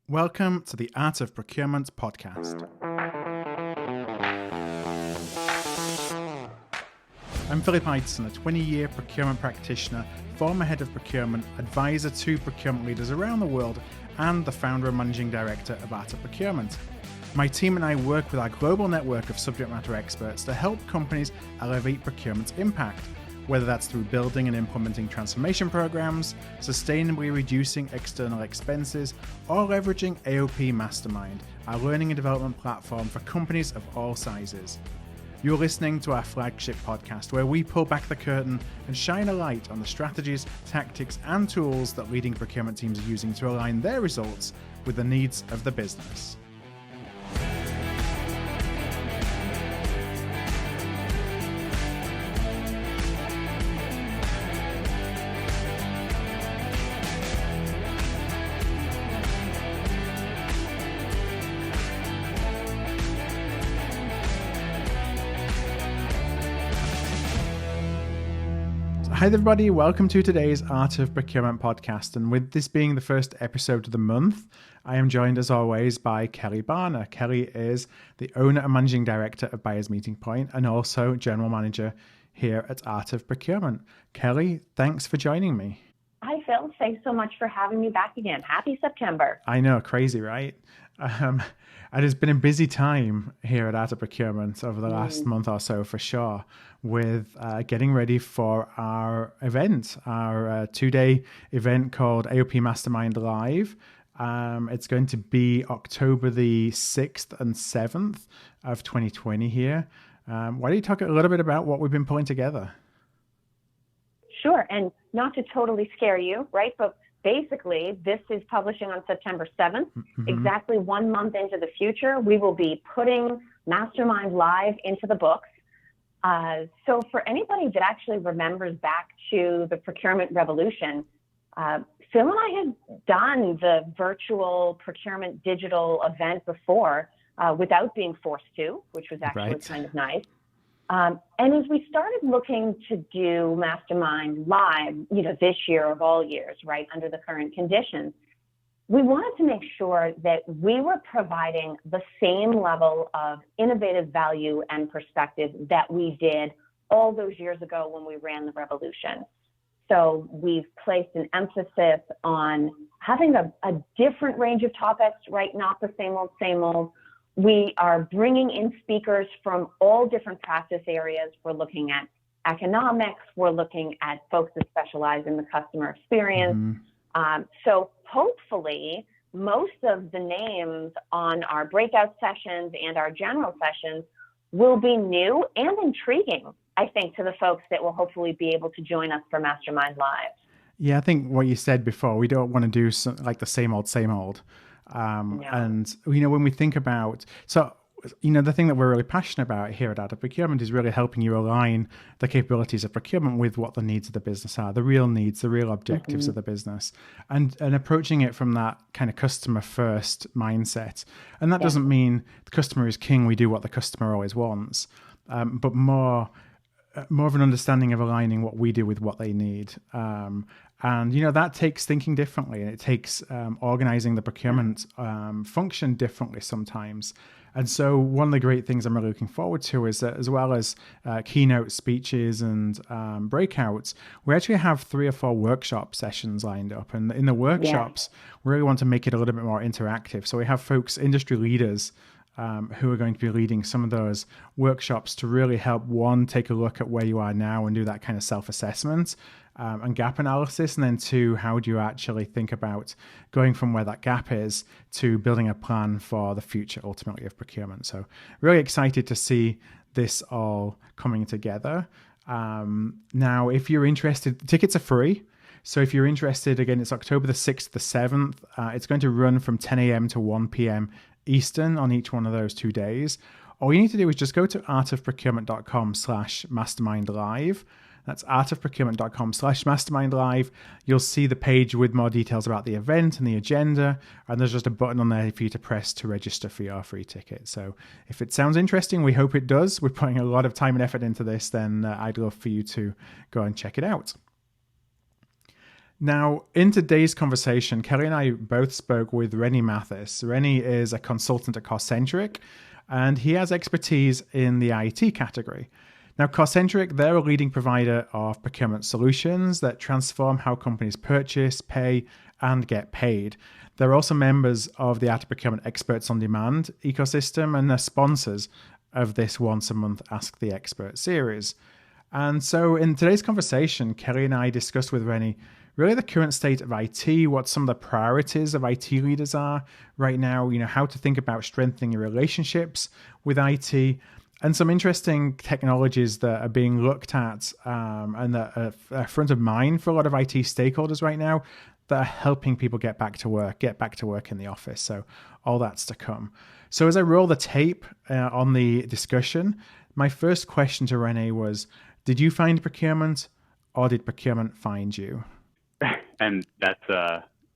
Welcome to the Art of Procurement podcast. I'm Philip Ideson, a 20-year procurement practitioner, former head of procurement, advisor to procurement leaders around the world, and the founder and managing director of Art of Procurement. My team and I work with our global network of subject matter experts to help companies elevate procurement's impact, whether that's through building and implementing transformation programs, sustainably reducing external expenses, or leveraging AOP Mastermind, our learning and development platform for companies of all sizes. You're listening to our flagship podcast, where we pull back the curtain and shine a light on the strategies, tactics, and tools that leading procurement teams are using to align their results with the needs of the business. Hi everybody, welcome to today's Art of Procurement podcast, and with this being the first episode of the month, I am joined as always by Kelly Barner. Kelly is the owner and managing director of Buyers Meeting Point and also general manager here at Art of Procurement. Kelly, thanks for joining me. Hi Phil, thanks so much for having me back again. Happy September. I know, crazy, right? It has been a busy time here at Art of Procurement over the last month or so for sure, with getting ready for our event, our two-day event called AOP Mastermind Live. It's going to be October the 6th and 7th of 2020 here. Why don't you talk a little bit about what we've been pulling together? Sure, and not to totally scare you, right? But basically, this is publishing on September 7th, exactly 1 month into the future. We will be putting Mastermind Live into the books. So for anybody that actually remembers back to the procurement revolution, Phil and I had done the virtual procurement digital event before without being forced to, which was actually kind of nice. And as we started looking to do Mastermind Live, this year of all years, right, under the current conditions, we wanted to make sure that we were providing the same level of innovative value and perspective that we did all those years ago when we ran the revolution. So we've placed an emphasis on having a different range of topics, right, not the same old. We are bringing in speakers from all different practice areas. We're looking at economics. We're looking at folks that specialize in the customer experience. So hopefully, most of the names on our breakout sessions and our general sessions will be new and intriguing, I think, to the folks that will hopefully be able to join us for Mastermind Live. Yeah, I think what you said before, we don't want to do like the same old. No. And, when we think about, the thing that we're really passionate about here at Art of Procurement is really helping you align the capabilities of procurement with what the needs of the business are, the real needs, the real objectives of the business, and approaching it from that kind of customer first mindset. And that doesn't mean the customer is king, we do what the customer always wants, but more of an understanding of aligning what we do with what they need. And, that takes thinking differently, and it takes organizing the procurement function differently sometimes. And so one of the great things I'm really looking forward to is that, as well as keynote speeches and breakouts, we actually have 3 or 4 workshop sessions lined up. And in the workshops, we really want to make it a little bit more interactive. So we have folks, industry leaders, who are going to be leading some of those workshops to really help, one, take a look at where you are now and do that kind of self-assessment and gap analysis, and then 2, how do you actually think about going from where that gap is to building a plan for the future, ultimately, of procurement. So really excited to see this all coming together. Now, if you're interested, tickets are free. So if you're interested, again, it's October the 6th, the 7th. It's going to run from 10 a.m. to 1 p.m. Eastern on each one of those 2 days. All you need to do is just go to artofprocurement.com/mastermindlive. That's artofprocurement.com/mastermindlive. You'll see the page with more details about the event and the agenda, and there's just a button on there for you to press to register for your free ticket. So if it sounds interesting, we hope it does. We're putting a lot of time and effort into this, then I'd love for you to go and check it out. Now, in today's conversation, Kelly and I both spoke with Rene Mathis. Rene is a consultant at Corcentric, and he has expertise in the IT category. Now, Corcentric, they're a leading provider of procurement solutions that transform how companies purchase, pay, and get paid. They're also members of the Art of Procurement Experts on Demand ecosystem, and they're sponsors of this once-a-month Ask the Expert series. And so in today's conversation, Kelly and I discussed with Rene really the current state of IT, what some of the priorities of IT leaders are right now, how to think about strengthening your relationships with IT, and some interesting technologies that are being looked at and that are front of mind for a lot of IT stakeholders right now that are helping people get back to work in the office. So all that's to come. So as I roll the tape on the discussion, my first question to Rene was, did you find procurement or did procurement find you? And that's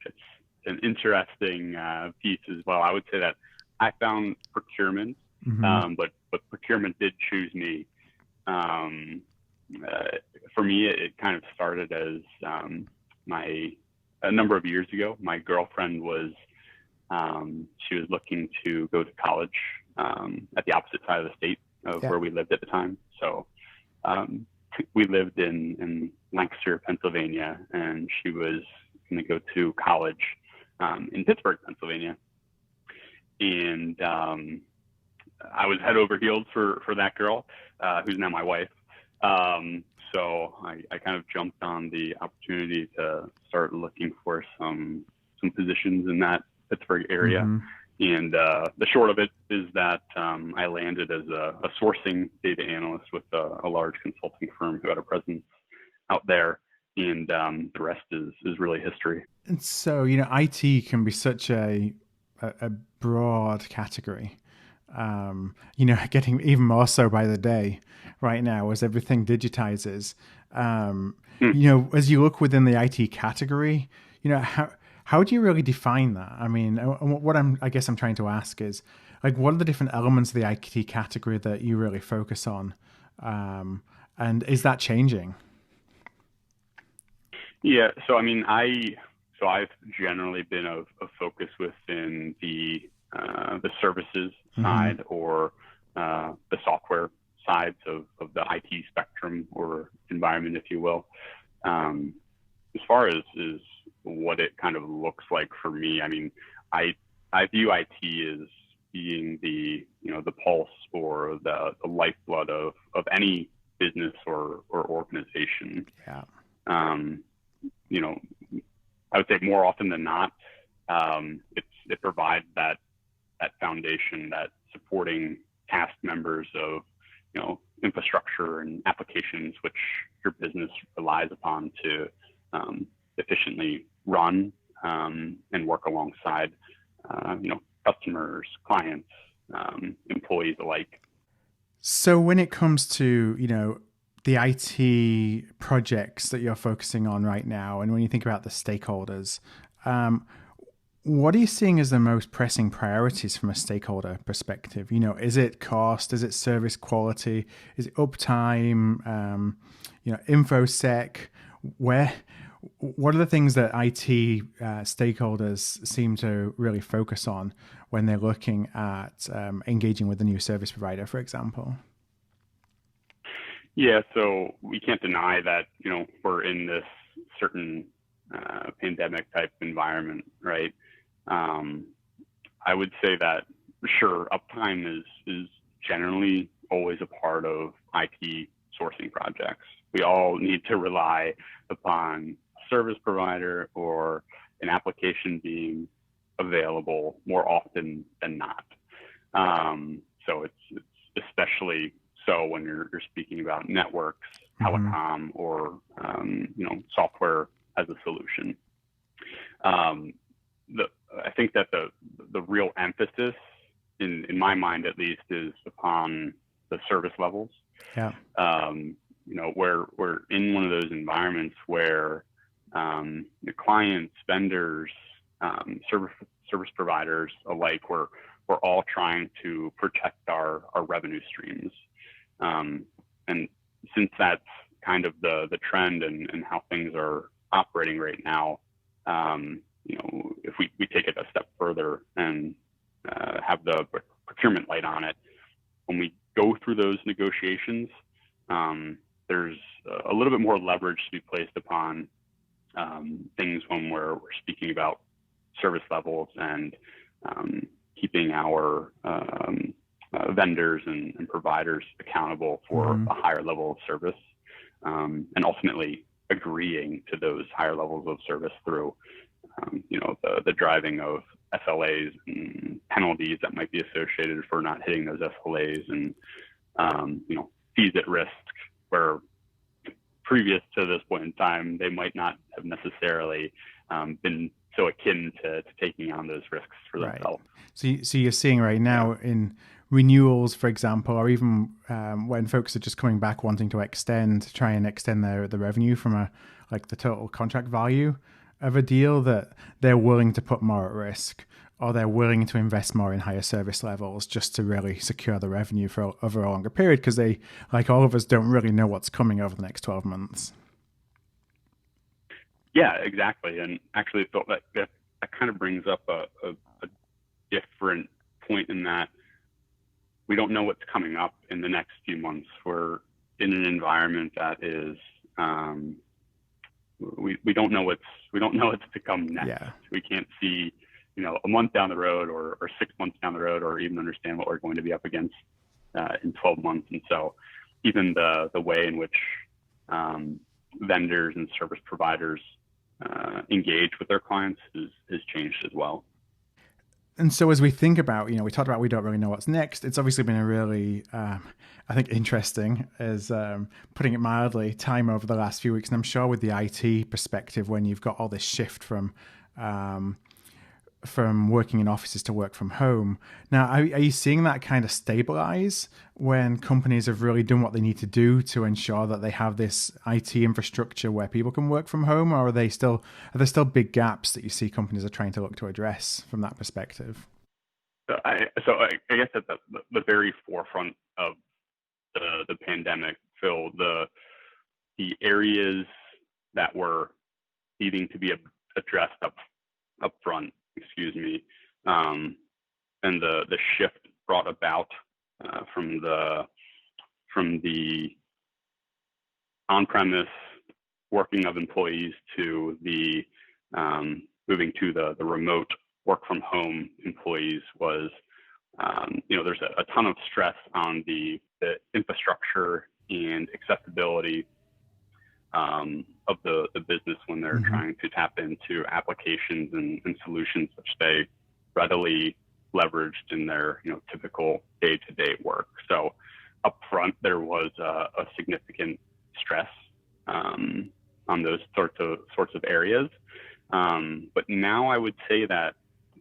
it's an interesting piece as well. I would say that I found procurement, but procurement did choose me. For me, it kind of started as a number of years ago. My girlfriend was she was looking to go to college at the opposite side of the state of where we lived at the time. So we lived in Lancaster, Pennsylvania, and she was going to go to college in Pittsburgh, Pennsylvania. And I was head over heels for that girl, who's now my wife. So I kind of jumped on the opportunity to start looking for some positions in that Pittsburgh area. And the short of it is that I landed as a sourcing data analyst with a large consulting firm who had a presence out there. And the rest is really history. And so, IT can be such a broad category, getting even more so by the day right now as everything digitizes. As you look within the IT category, how do you really define that? I mean, what I'm trying to ask is, like, what are the different elements of the IT category that you really focus on? And is that changing? Yeah. So, I mean, I've generally been a focus within the services side or the software sides of the IT spectrum or environment, if you will. As far as what it kind of looks like for me, I mean, I view IT as being the pulse or the lifeblood of any business or organization. Yeah. I would say more often than not, it provides that foundation, that supporting cast members of infrastructure and applications which your business relies upon to efficiently run and work alongside customers, clients, employees alike. So when it comes to the IT projects that you're focusing on right now, and when you think about the stakeholders, what are you seeing as the most pressing priorities from a stakeholder perspective? Is it cost? Is it service quality? Is it uptime? InfoSec? What are the things that IT stakeholders seem to really focus on when they're looking at engaging with a new service provider, for example? Yeah, so we can't deny that, we're in this certain pandemic type environment, right? I would say that, sure, uptime is generally always a part of IT sourcing projects. We all need to rely upon a service provider or an application being available more often than not. So it's especially so when you're speaking about networks, telecom, or software as a solution. I think that the real emphasis, in my mind at least, is upon the service levels. Yeah. We're in one of those environments where the clients, vendors, service providers alike, we're all trying to protect our revenue streams. And since that's kind of the trend and how things are operating right now, if we take it a step further and have the procurement light on it, when we go through those negotiations, there's a little bit more leverage to be placed upon things when we're speaking about service levels and keeping our vendors and providers accountable for a higher level of service, and ultimately agreeing to those higher levels of service through the driving of SLAs and penalties that might be associated for not hitting those SLAs, and fees at risk where previous to this point in time they might not have necessarily been so akin to taking on those risks for themselves. So you're seeing right now in renewals, for example, or even when folks are just coming back wanting to try and extend the revenue from the total contract value of a deal, that they're willing to put more at risk, or they're willing to invest more in higher service levels just to really secure the revenue for over a longer period, because they, like all of us, don't really know what's coming over the next 12 months. Yeah, exactly. And actually, that kind of brings up a different point in that we don't know what's coming up in the next few months. We're in an environment that is we don't know what's to come next. Yeah. We can't see a month down the road or 6 months down the road, or even understand what we're going to be up against in 12 months. And so even the way in which vendors and service providers engage with their clients has changed as well. And so as we think about, we talked about we don't really know what's next. It's obviously been a really, I think, interesting, as putting it mildly, time over the last few weeks. And I'm sure with the IT perspective, when you've got all this shift from working in offices to work from home. Now, are you seeing that kind of stabilize when companies have really done what they need to do to ensure that they have this IT infrastructure where people can work from home, or are there still big gaps that you see companies are trying to look to address from that perspective? So I guess at the very forefront of the pandemic, Phil, the areas that were needing to be addressed up front, and the shift brought about from the on-premise working of employees to the moving to the remote work from home employees was, there's a ton of stress on the infrastructure and accessibility of the business when they're trying to tap into applications and solutions which they readily leveraged in their typical day-to-day work. So up front, there was a significant stress on those sorts of areas. But now I would say that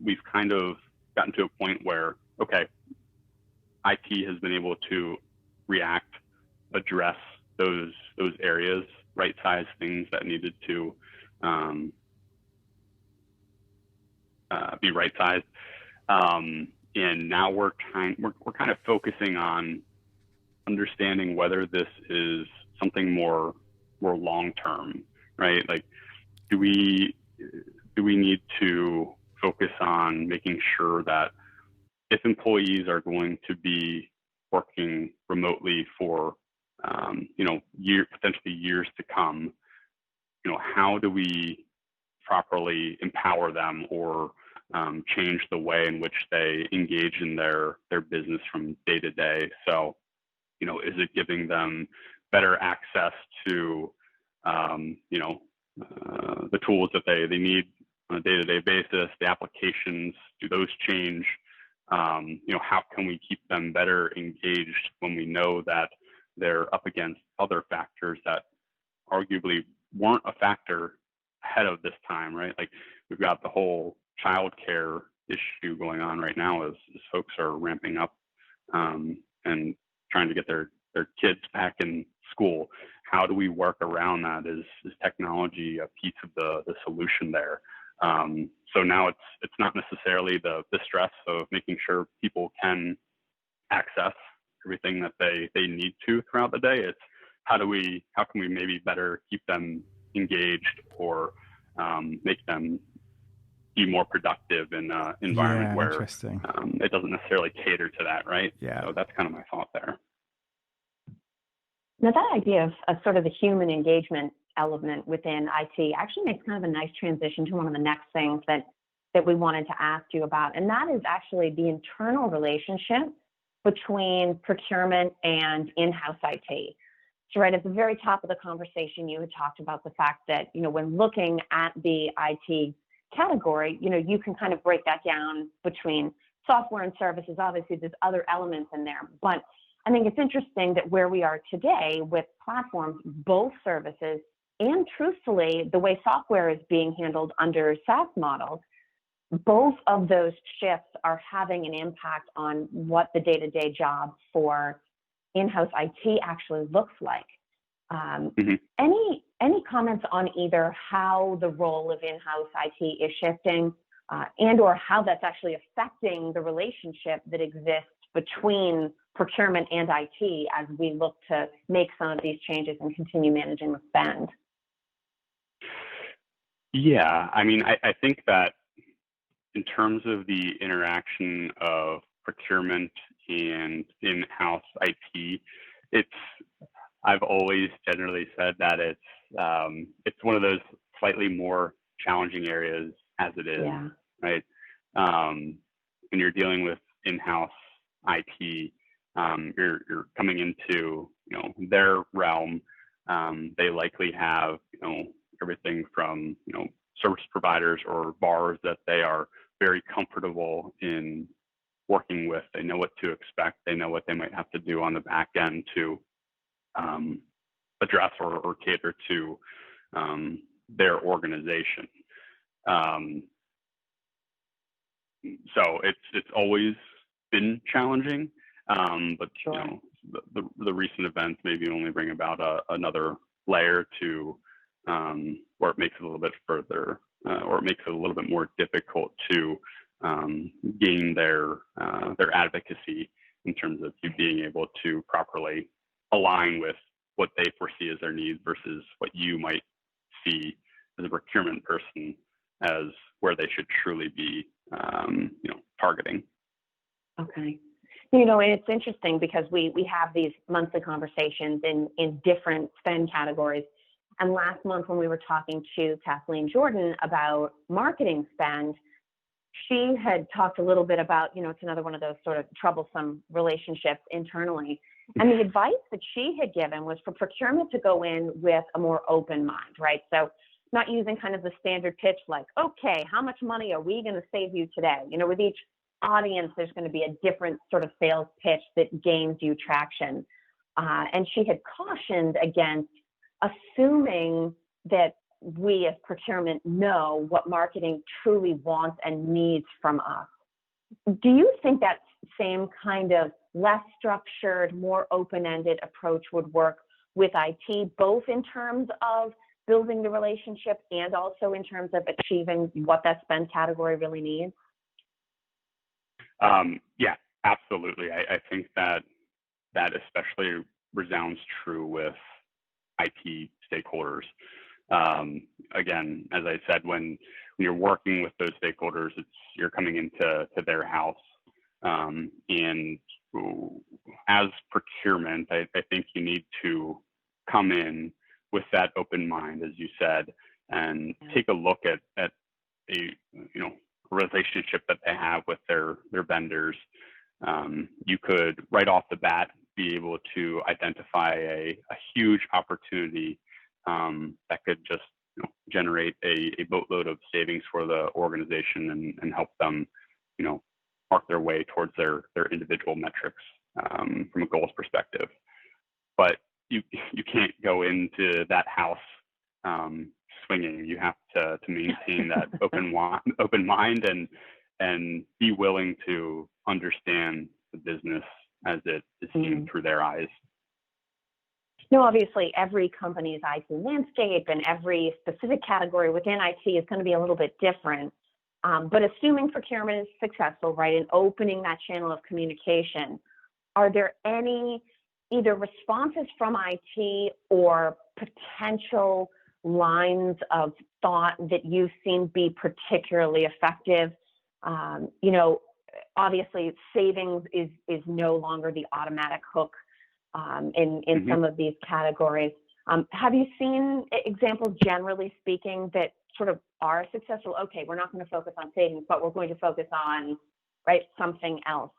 we've kind of gotten to a point where, okay, IT has been able to react, address those areas, right-size things that needed to be right-sized, and now we're kind of focusing on understanding whether this is something more long-term, right? Like, do we need to focus on making sure that if employees are going to be working remotely for potentially years to come, how do we properly empower them or change the way in which they engage in their business from day to day? So, is it giving them better access to, the tools that they need on a day-to-day basis, the applications, do those change? How can we keep them better engaged when we know that they're up against other factors that arguably weren't a factor ahead of this time, right? Like, we've got the whole childcare issue going on right now as folks are ramping up and trying to get their kids back in school. How do we work around that? Is technology a piece of the solution there? So now it's not necessarily the stress of making sure people can access everything that they need to throughout the day. It's how can we maybe better keep them engaged or make them be more productive in an environment where it doesn't necessarily cater to that, right? Yeah. So that's kind of my thought there. Now, that idea of sort of the human engagement element within IT actually makes kind of a nice transition to one of the next things that we wanted to ask you about, and that is actually the internal relationship between procurement and in-house IT. So right at the very top of the conversation, you had talked about the fact that, when looking at the IT category, you can kind of break that down between software and services. Obviously, there's other elements in there, but I think it's interesting that where we are today with platforms, both services, and truthfully, the way software is being handled under SaaS models, both of those shifts are having an impact on what the day-to-day job for in-house IT actually looks like. Any comments on either how the role of in-house IT is shifting and or how that's actually affecting the relationship that exists between procurement and IT as we look to make some of these changes and continue managing the spend? Yeah, I mean, I think that in terms of the interaction of procurement and in-house IT, I've always generally said that it's one of those slightly more challenging areas as it is, right? When you're dealing with in-house IT, you're coming into their realm. They likely have everything from service providers or VARs that they are very comfortable in working with. They know what to expect. They know what they might have to do on the back end to address or cater to their organization. So it's always been challenging, but sure. The recent events maybe only bring about another layer to where it makes it a little bit further, or it makes it a little bit more difficult to gain their advocacy in terms of you being able to properly align with what they foresee as their needs versus what you might see as a procurement person as where they should truly be, targeting. Okay. And it's interesting because we have these monthly conversations in different spend categories. And last month when we were talking to Kathleen Jordan about marketing spend, she had talked a little bit about, it's another one of those sort of troublesome relationships internally. And the advice that she had given was for procurement to go in with a more open mind, right? So not using kind of the standard pitch like, okay, how much money are we going to save you today? With each audience, there's going to be a different sort of sales pitch that gains you traction. And she had cautioned against assuming that we as procurement know what marketing truly wants and needs from us. Do you think that same kind of less structured, more open-ended approach would work with IT, both in terms of building the relationship and also in terms of achieving what that spend category really needs? Yeah, absolutely. I think that especially resounds true with IT stakeholders. Again, as I said, when you're working with those stakeholders, you're coming into their house. And as procurement, I think you need to come in with that open mind, as you said, and take a look at a relationship that they have with their vendors. You could right off the bat be able to identify a huge opportunity that could just generate a boatload of savings for the organization and help them mark their way towards their individual metrics from a goals perspective. But you can't go into that house swinging. You have to maintain that open mind and be willing to understand the business as it is seen through their eyes. Obviously, every company's IT landscape and every specific category within IT is going to be a little bit different. But assuming procurement is successful, right, and opening that channel of communication, are there any either responses from IT or potential lines of thought that you've seen be particularly effective? You know, obviously savings is no longer the automatic hook in some of these categories. Have you seen examples, generally speaking, that sort of are successful? Okay, we're not going to focus on savings, but we're going to focus on, right, something else.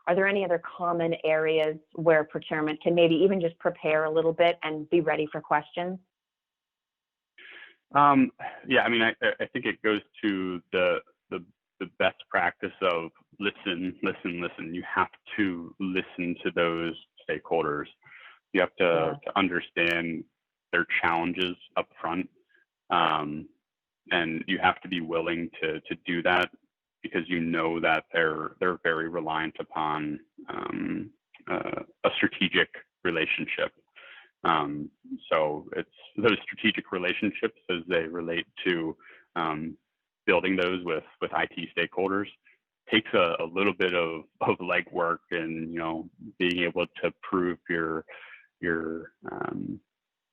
Are there any other common areas where procurement can maybe even just prepare a little bit and be ready for questions? Yeah, I mean, I think it goes to the best practice of listen. You have to listen to those stakeholders. You have to understand their challenges up front. And you have to be willing to do that, because you know that they're very reliant upon a strategic relationship. So it's those strategic relationships as they relate to building those with IT stakeholders takes a little bit of legwork, and, you know, being able to prove your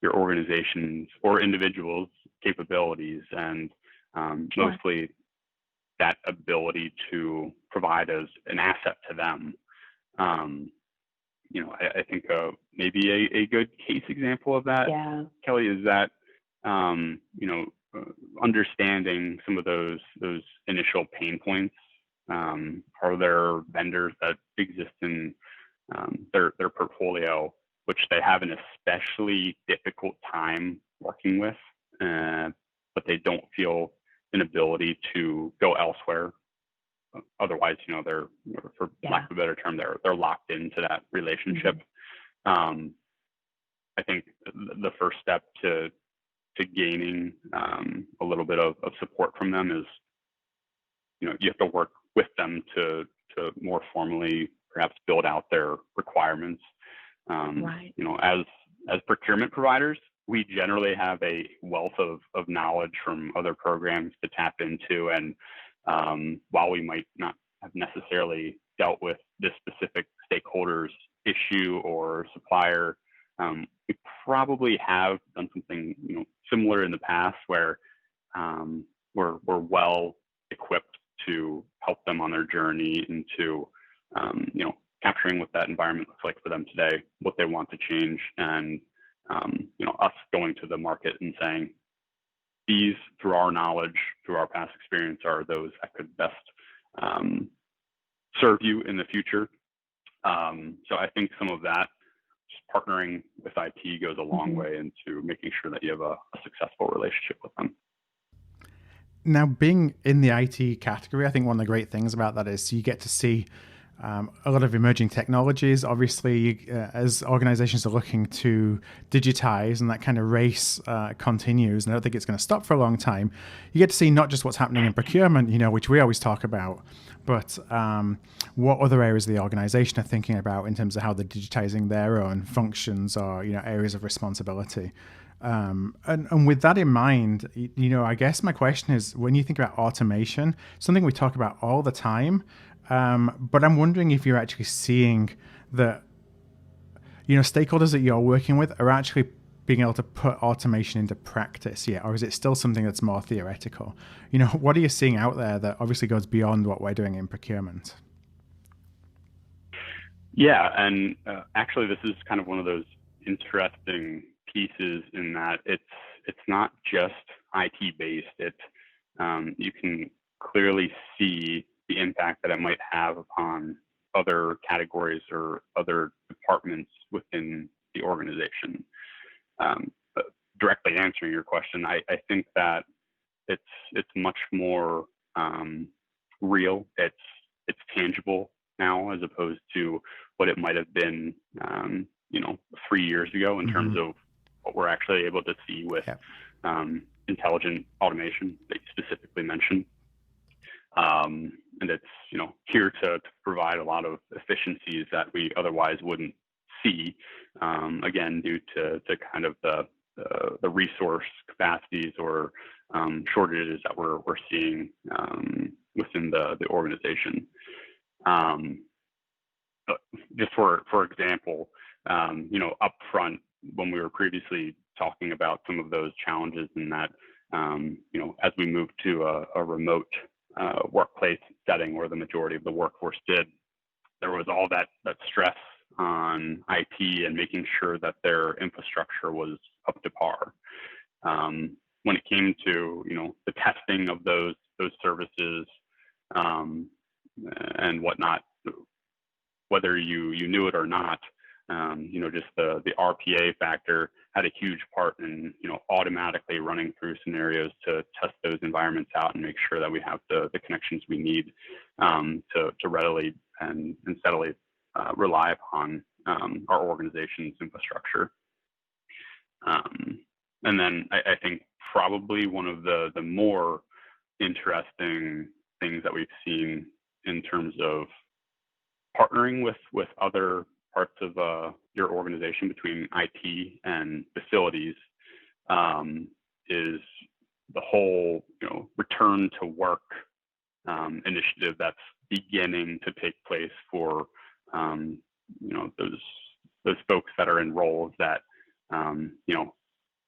organization's or individuals' capabilities, and mostly that ability to provide as an asset to them. You know, I think maybe a good case example of that, Kelly, is that you know, understanding some of those initial pain points. Are there vendors that exist in their portfolio which they have an especially difficult time working with, but they don't feel an ability to go elsewhere? Otherwise, you know, they're, for lack of a better term, they're locked into that relationship. I think the first step to gaining a little bit of support from them is, you know, you have to work with them to more formally perhaps build out their requirements. You know, as procurement providers, we generally have a wealth of knowledge from other programs to tap into. And while we might not have necessarily dealt with this specific stakeholder's issue or supplier, we probably have done something, you know, similar in the past, where we're well equipped to help them on their journey into, you know, capturing what that environment looks like for them today, what they want to change, and you know, us going to the market and saying, these, through our knowledge, through our past experience, are those that could best serve you in the future. So I think some of that, just partnering with IT, goes a long way into making sure that you have a successful relationship with them. Now, being in the IT category, I think one of the great things about that is you get to see a lot of emerging technologies. Obviously, as organizations are looking to digitize, and that kind of race continues, and I don't think it's going to stop for a long time, you get to see not just what's happening in procurement, you know, which we always talk about, but what other areas of the organization are thinking about in terms of how they're digitizing their own functions or, you know, areas of responsibility. And with that in mind, you know, I guess my question is, when you think about automation, something we talk about all the time, but I'm wondering if you're actually seeing that, you know, stakeholders that you're working with are actually being able to put automation into practice yet, or is it still something that's more theoretical? You know, what are you seeing out there that obviously goes beyond what we're doing in procurement? Yeah, and actually, this is kind of one of those interesting pieces in that it's not just IT based. You can clearly see the impact that it might have upon other categories or other departments within the organization. But directly answering your question, I think that it's much more real. It's tangible now, as opposed to what it might have been, you know, 3 years ago in terms of what we're actually able to see with intelligent automation that you specifically mentioned. And it's, you know, here to provide a lot of efficiencies that we otherwise wouldn't see, again, due to kind of the resource capacities or shortages that we're seeing within the organization. Just for example, you know, upfront, when we were previously talking about some of those challenges in that, as we moved to a remote workplace setting where the majority of the workforce did, there was all that stress on IT and making sure that their infrastructure was up to par. When it came to, the testing of those services and whatnot, whether you knew it or not, just the RPA factor had a huge part in, automatically running through scenarios to test those environments out and make sure that we have the connections we need to readily and steadily rely upon our organization's infrastructure. And then I think probably one of the more interesting things that we've seen in terms of partnering with other parts of your organization between IT and facilities is the whole, return to work initiative that's beginning to take place for, those folks that are in roles that,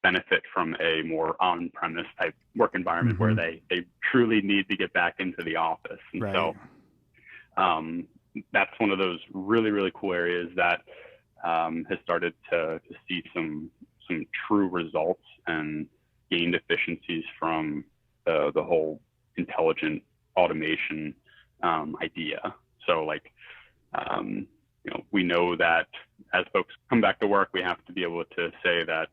benefit from a more on-premise type work environment where they truly need to get back into the office. And so that's one of those really, really cool areas that has started to see some true results and gained efficiencies from the whole intelligent automation idea. So we know that as folks come back to work, we have to be able to say that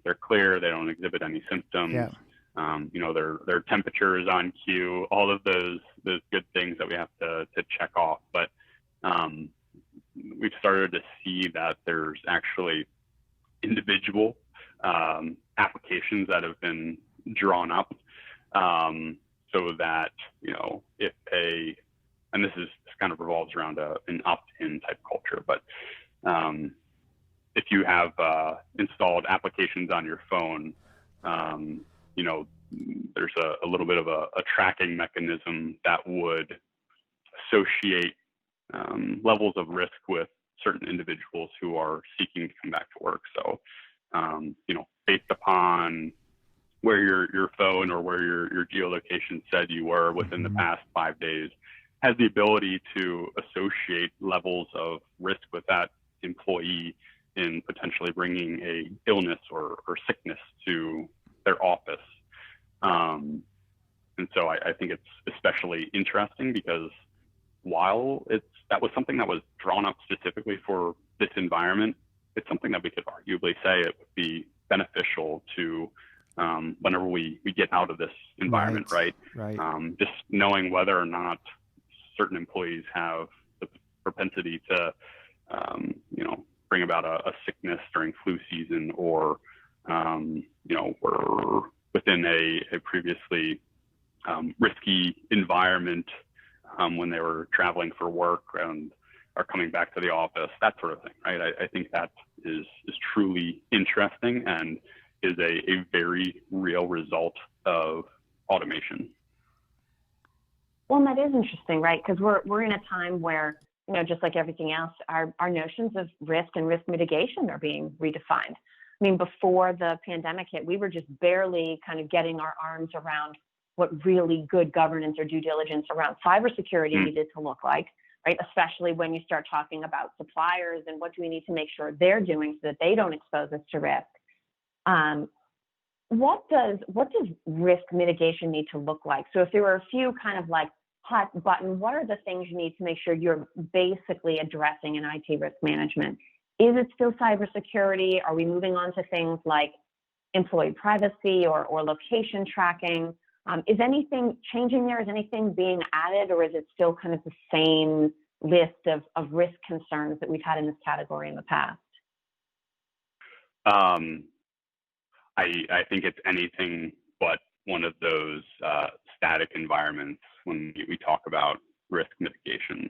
they're clear, they don't exhibit any symptoms. Their temperature is on cue, all of those good things that we have to check off. But we've started to see that there's actually individual applications that have been drawn up so that, and this kind of revolves around an opt-in type culture, but if you have installed applications on your phone, there's a little bit of a tracking mechanism that would associate levels of risk with certain individuals who are seeking to come back to work. So, based upon where your phone or where your geolocation said you were within the past 5 days, has the ability to associate levels of risk with that employee in potentially bringing a illness or sickness to their office. And so I think it's especially interesting because while that was something that was drawn up specifically for this environment, it's something that we could arguably say it would be beneficial to whenever we get out of this environment, right? Just knowing whether or not certain employees have the propensity to, bring about a sickness during flu season, or, were within a previously risky environment when they were traveling for work and are coming back to the office, that sort of thing, right? I think that is truly interesting and is a very real result of automation. Well, that is interesting, right? Because we're in a time where, just like everything else, our notions of risk and risk mitigation are being redefined. I mean, before the pandemic hit, we were just barely kind of getting our arms around what really good governance or due diligence around cybersecurity needed to look like, right? Especially when you start talking about suppliers and what do we need to make sure they're doing so that they don't expose us to risk. What does risk mitigation need to look like? So if there were a few kind of like hot button, what are the things you need to make sure you're basically addressing in IT risk management? Is it still cybersecurity? Are we moving on to things like employee privacy or location tracking? Is anything changing there? Is anything being added, or is it still kind of the same list of risk concerns that we've had in this category in the past? I think it's anything but one of those static environments when we talk about risk mitigation.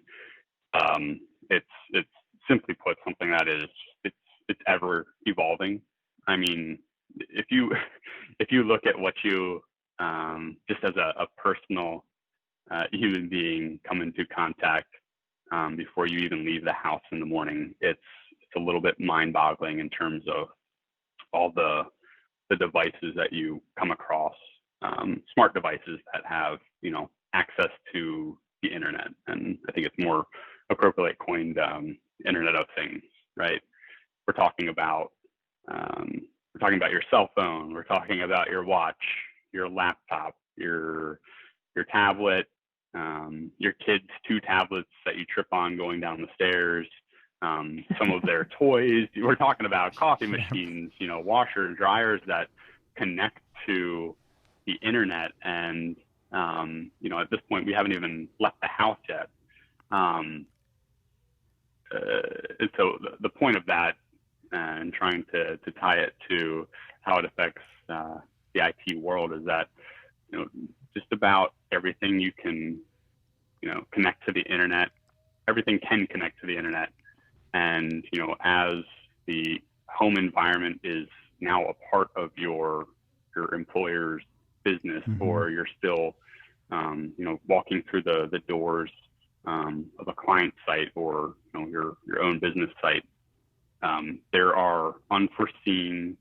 It's simply put something that it's ever evolving. I mean, if you look at what you just as a personal human being come into contact before you even leave the house in the morning, it's a little bit mind-boggling in terms of all the devices that you come across, smart devices that have, access to the internet. And I think it's more appropriately coined Internet of Things, right? We're talking about your cell phone. We're talking about your watch, your laptop, your tablet, your kids' 2 tablets that you trip on going down the stairs, some of their toys. We're talking about coffee machines, washers and dryers that connect to the internet. And, at this point, we haven't even left the house yet. And so the point of that, and trying to tie it to how it affects the IT world, is that, just about everything you can, connect to the internet, everything can connect to the internet. And, as the home environment is now a part of your employer's business, or you're still, walking through the doors of a client site, or, your own business site, there are unforeseen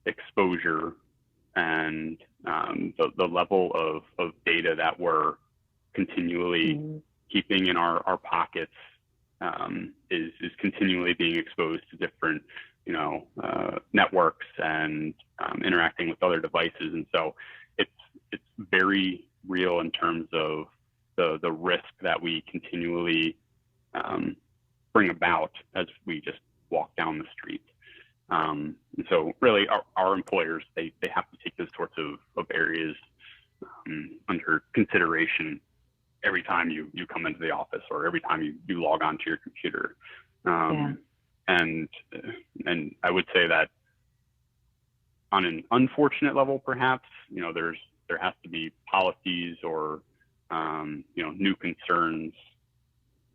exposure, and the level of data that we're continually keeping in our pockets is continually being exposed to different, networks, and interacting with other devices. And so it's very real in terms of the risk that we continually bring about as we just walk down the street. And so really our employers, they have to take those sorts of areas under consideration every time you come into the office, or every time you log onto your computer. And I would say that on an unfortunate level, perhaps, there has to be policies or, new concerns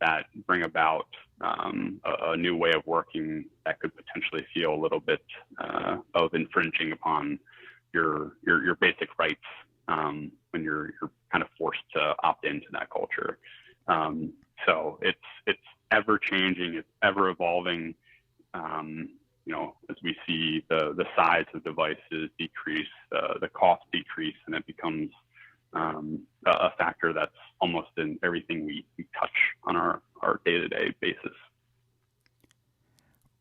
that bring about a new way of working that could potentially feel a little bit of infringing upon your basic rights when you're kind of forced to opt into that culture. So it's ever changing, it's ever evolving. As we see the size of devices decrease, the cost decrease, and it becomes a factor that's almost in everything we touch on our day-to-day basis.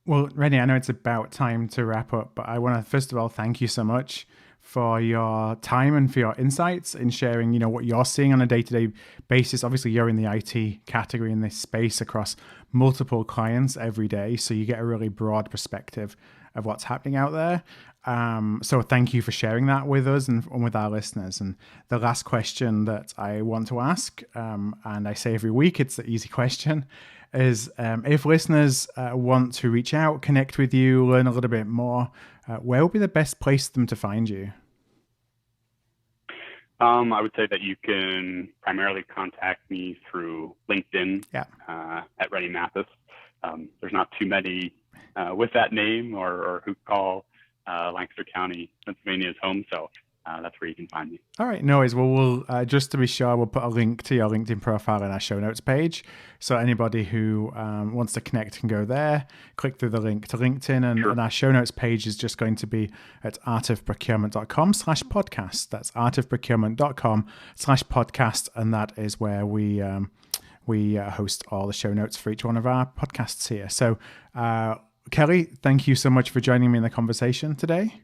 Well, Rene, I know it's about time to wrap up, but I want to first of all thank you so much for your time and for your insights in sharing, what you're seeing on a day-to-day basis. Obviously, you're in the IT category in this space across multiple clients every day, so you get a really broad perspective of what's happening out there. So thank you for sharing that with us and with our listeners. And the last question that I want to ask, and I say every week, it's the easy question, is if listeners want to reach out, connect with you, learn a little bit more, where would be the best place for them to find you? I would say that you can primarily contact me through LinkedIn at Rene Mathis. There's not too many with that name or who call Lancaster County, Pennsylvania's home. So that's where you can find me. All right, no worries. Well, we'll just to be sure, we'll put a link to your LinkedIn profile in our show notes page. So anybody who wants to connect can go there, click through the link to LinkedIn, and our show notes page is just going to be at artofprocurement.com/podcast. That's artofprocurement.com/podcast, and that is where we host all the show notes for each one of our podcasts here. So, Kelly, thank you so much for joining me in the conversation today.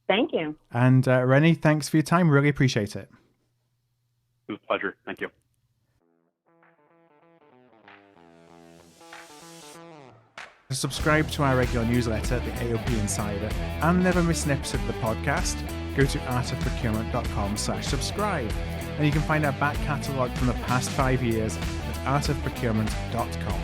Thank you. And Rene, thanks for your time. Really appreciate it. It was a pleasure. Thank you. To subscribe to our regular newsletter, the AOP Insider, and never miss an episode of the podcast, go to artofprocurement.com/subscribe. And you can find our back catalogue from the past 5 years at artofprocurement.com.